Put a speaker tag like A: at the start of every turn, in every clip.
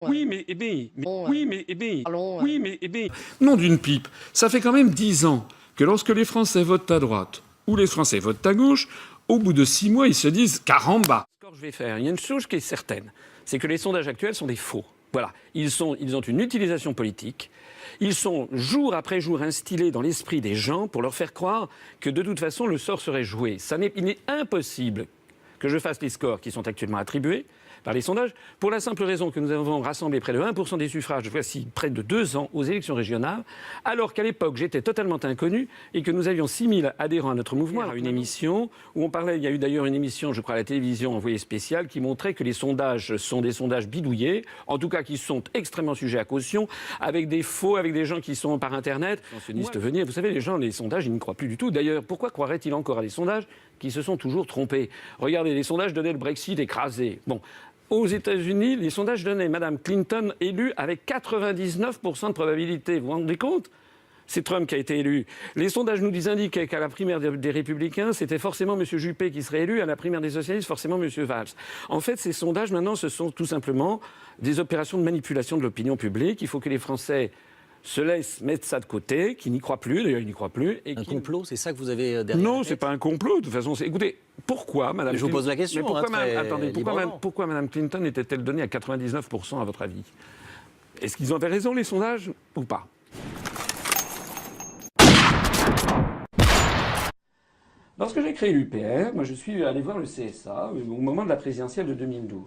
A: Oui, mais, non d'une pipe. Ça fait quand même 10 ans que lorsque les Français votent à droite ou les Français votent à gauche, au bout de 6 mois, ils se disent « caramba ».
B: Je vais faire. Il y a une chose qui est certaine, c'est que les sondages actuels sont des faux. Voilà, ils ont une utilisation politique. Ils sont jour après jour instillés dans l'esprit des gens pour leur faire croire que de toute façon le sort serait joué. Il est impossible que je fasse les scores qui sont actuellement attribués par les sondages, pour la simple raison que nous avons rassemblé près de 1% des suffrages, voici près de 2 ans, aux élections régionales, alors qu'à l'époque, j'étais totalement inconnu et que nous avions 6 000 adhérents à notre mouvement, à une émission où on parlait, il y a eu d'ailleurs une émission, je crois, à la télévision envoyée spéciale, qui montrait que les sondages sont des sondages bidouillés, en tout cas qui sont extrêmement sujets à caution, avec des faux, avec des gens qui sont par Internet. Venir, vous savez, les gens, les sondages, ils n'y croient plus du tout. D'ailleurs, pourquoi croiraient-ils encore à des sondages qui se sont toujours trompés? Regardez, les sondages donnaient le Brexit écrasé. Bon. Aux États-Unis, les sondages donnaient Mme Clinton élue avec 99% de probabilité. Vous vous rendez compte? C'est Trump qui a été élu. Les sondages nous indiquaient qu'à la primaire des Républicains, c'était forcément M. Juppé qui serait élu. À la primaire des Socialistes, forcément M. Valls. En fait, ces sondages, maintenant, ce sont tout simplement des opérations de manipulation de l'opinion publique. Il faut que les Français se laissent mettre ça de côté, qui n'y croient plus, d'ailleurs ils n'y croient plus. Et
C: un complot, c'est ça que vous avez derrière?
B: Non, c'est pas un complot, de toute façon. Écoutez, pourquoi Mme
C: Je vous pose la question.
B: Pourquoi Mme Clinton était-elle donnée à 99% à votre avis? Est-ce qu'ils avaient raison, les sondages, ou pas? Lorsque j'ai créé l'UPR, moi je suis allé voir le CSA au moment de la présidentielle de 2012.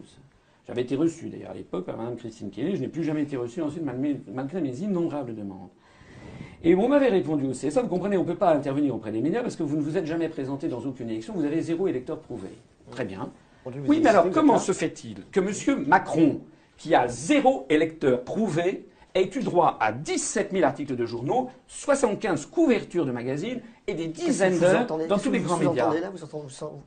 B: J'avais été reçu d'ailleurs à l'époque par Mme Christine Kelly. Je n'ai plus jamais été reçu ensuite malgré mes innombrables demandes. Et on m'avait répondu au CSA, vous comprenez, on ne peut pas intervenir auprès des médias parce que vous ne vous êtes jamais présenté dans aucune élection, vous avez 0 électeur prouvé. Très bien. Oui, mais alors comment se fait-il que M. Macron, qui a 0 électeur prouvé, ait eu droit à 17 000 articles de journaux, 75 couvertures de magazines et des dizaines d'heures dans tous les grands médias?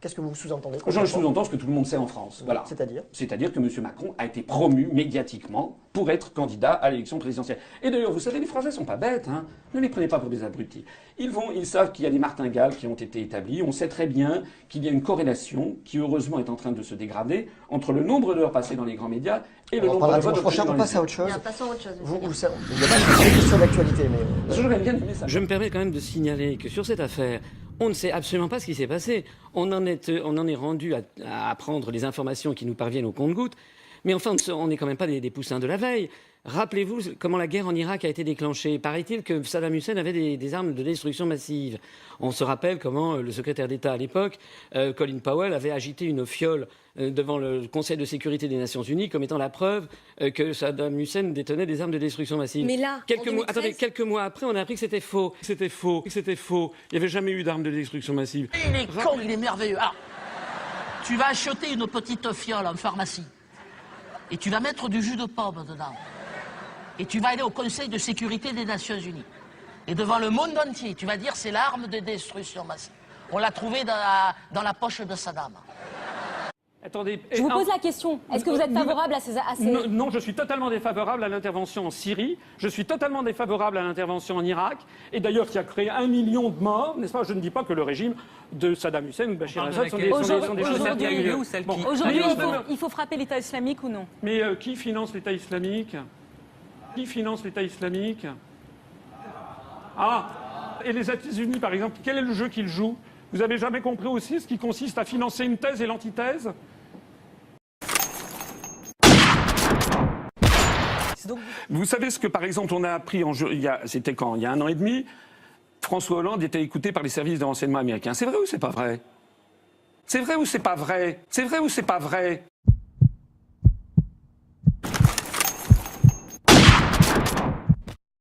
D: Qu'est-ce que vous sous-entendez?
B: Je sous-entends ce que tout le monde sait en France. Voilà. C'est-à-dire que M. Macron a été promu médiatiquement pour être candidat à l'élection présidentielle. Et d'ailleurs, vous savez, les Français sont pas bêtes, hein. Ne les prenez pas pour des abrutis. Ils savent qu'il y a des martingales qui ont été établies. On sait très bien qu'il y a une corrélation qui, heureusement, est en train de se dégrader entre le nombre d'heures passées dans les grands médias et le nombre de votes.
D: On passe à autre chose.
E: Passons à autre chose.
D: Il n'y a pas de question d'actualité, mais...
B: Je
C: me permets quand même de signaler que sur cette affaire, on ne sait absolument pas ce qui s'est passé. On en est rendu à apprendre les informations qui nous parviennent au compte-gouttes. Mais enfin, on n'est quand même pas des poussins de la veille. Rappelez-vous comment la guerre en Irak a été déclenchée. Paraît-il que Saddam Hussein avait des armes de destruction massive. On se rappelle comment le secrétaire d'État à l'époque, Colin Powell, avait agité une fiole devant le Conseil de sécurité des Nations Unies comme étant la preuve que Saddam Hussein détenait des armes de destruction massive.
E: Mais là,
C: quelques mois après, on a appris que c'était faux.
B: C'était faux. Il n'y avait jamais eu d'armes de destruction massive.
F: Il est con, il est merveilleux. Alors, tu vas acheter une petite fiole en pharmacie et tu vas mettre du jus de pomme dedans. Et tu vas aller au Conseil de sécurité des Nations Unies. Et devant le monde entier, tu vas dire c'est l'arme de destruction massive. On l'a trouvée dans la poche de Saddam.
B: Attendez,
E: je vous pose la question. Est-ce que vous êtes favorable à ces...
B: Non, je suis totalement défavorable à l'intervention en Syrie. Je suis totalement défavorable à l'intervention en Irak. Et d'ailleurs, qui a créé 1 million de morts, n'est-ce pas? Je ne dis pas que le régime de Saddam Hussein ou Bachir al-Assad sont des choses sérieuses.
E: Aujourd'hui, il faut frapper l'État islamique ou non?
B: Mais qui finance l'État islamique? Qui finance l'État islamique? Ah, et les États-Unis, par exemple, quel est le jeu qu'ils jouent? Vous n'avez jamais compris aussi ce qui consiste à financer une thèse et l'antithèse? Vous savez ce que, par exemple, on a appris c'était quand? Il y a 1 an et demi, François Hollande était écouté par les services de renseignement américains. C'est vrai ou c'est pas vrai? C'est vrai ou c'est pas vrai? C'est vrai ou c'est pas vrai?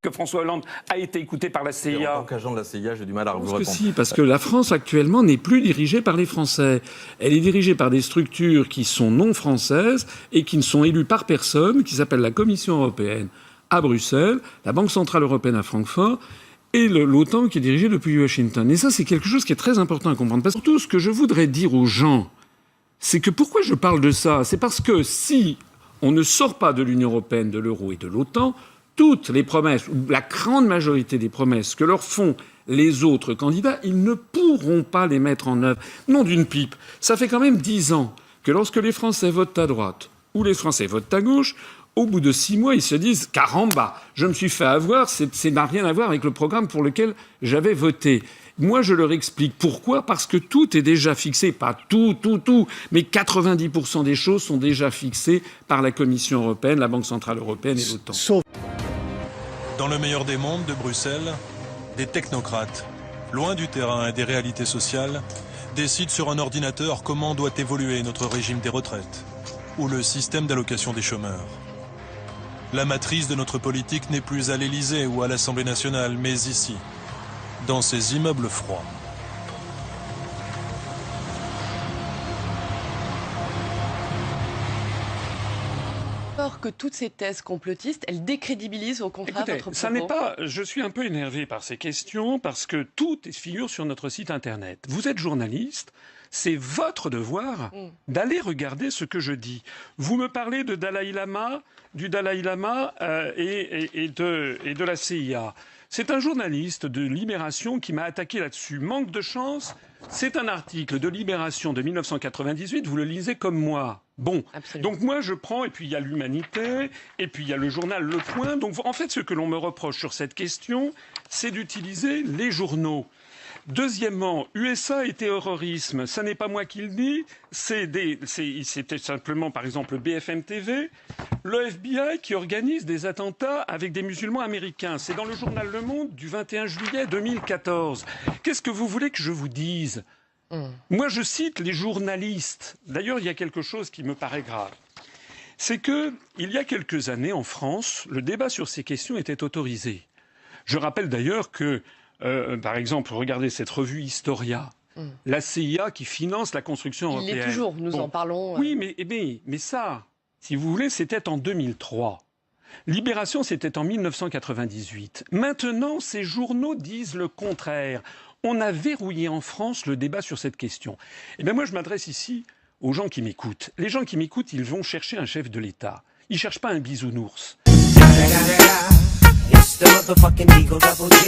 B: Que François Hollande a été écouté par la CIA.
G: En tant qu'agent de la CIA, j'ai du mal à vous répondre.
A: Si, parce que la France actuellement n'est plus dirigée par les Français. Elle est dirigée par des structures qui sont non françaises et qui ne sont élues par personne, qui s'appellent la Commission européenne à Bruxelles, la Banque centrale européenne à Francfort et l'OTAN qui est dirigée depuis Washington. Et ça, c'est quelque chose qui est très important à comprendre. Parce que tout ce que je voudrais dire aux gens, c'est que pourquoi je parle de ça? C'est parce que si on ne sort pas de l'Union européenne, de l'euro et de l'OTAN, toutes les promesses, ou la grande majorité des promesses que leur font les autres candidats, ils ne pourront pas les mettre en œuvre. Non d'une pipe. Ça fait quand même 10 ans que lorsque les Français votent à droite ou les Français votent à gauche, Au bout de 6 mois, ils se disent « Caramba, je me suis fait avoir, ça n'a rien à voir avec le programme pour lequel j'avais voté ». Moi, je leur explique pourquoi. Parce que tout est déjà fixé. Pas tout, mais 90% des choses sont déjà fixées par la Commission européenne, la Banque centrale européenne et l'OTAN.
H: Dans le meilleur des mondes de Bruxelles, des technocrates, loin du terrain et des réalités sociales, décident sur un ordinateur comment doit évoluer notre régime des retraites ou le système d'allocation des chômeurs. La matrice de notre politique n'est plus à l'Élysée ou à l'Assemblée nationale, mais ici, dans ces immeubles froids.
I: Que toutes ces thèses complotistes, elles décrédibilisent au contraire votre propos.
B: Ça n'est pas. Je suis un peu énervé par ces questions parce que tout figure sur notre site internet. Vous êtes journaliste, c'est votre devoir d'aller regarder ce que je dis. Vous me parlez de Dalai Lama, du Dalai Lama et de la CIA. C'est un journaliste de Libération qui m'a attaqué là-dessus. Manque de chance, c'est un article de Libération de 1998, vous le lisez comme moi. Bon,
I: absolument.
B: Donc moi je prends, et puis il y a l'Humanité, et puis il y a le journal Le Point. Donc en fait ce que l'on me reproche sur cette question, c'est d'utiliser les journaux. Deuxièmement, USA et terrorisme, ça n'est pas moi qui le dis, c'était simplement par exemple BFM TV, le FBI qui organise des attentats avec des musulmans américains. C'est dans le journal Le Monde du 21 juillet 2014. Qu'est-ce que vous voulez que je vous dise ? Moi je cite les journalistes. D'ailleurs il y a quelque chose qui me paraît grave. C'est que, il y a quelques années en France, le débat sur ces questions était autorisé. Je rappelle d'ailleurs que par exemple, regardez cette revue Historia, la CIA qui finance la construction européenne.
I: Il l'est toujours, nous en parlons.
B: Oui, mais ça, si vous voulez, c'était en 2003. Libération, c'était en 1998. Maintenant, ces journaux disent le contraire. On a verrouillé en France le débat sur cette question. Eh bien, moi, je m'adresse ici aux gens qui m'écoutent. Les gens qui m'écoutent, ils vont chercher un chef de l'État. Ils ne cherchent pas un bisounours.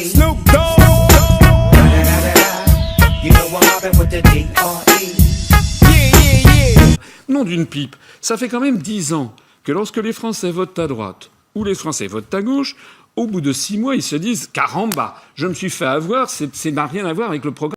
J: Snoop Dogg.
A: Nom d'une pipe. Ça fait quand même 10 ans que lorsque les Français votent à droite ou les Français votent à gauche, au bout de 6 mois, ils se disent « Caramba, je me suis fait avoir, ça n'a rien à voir avec le programme ».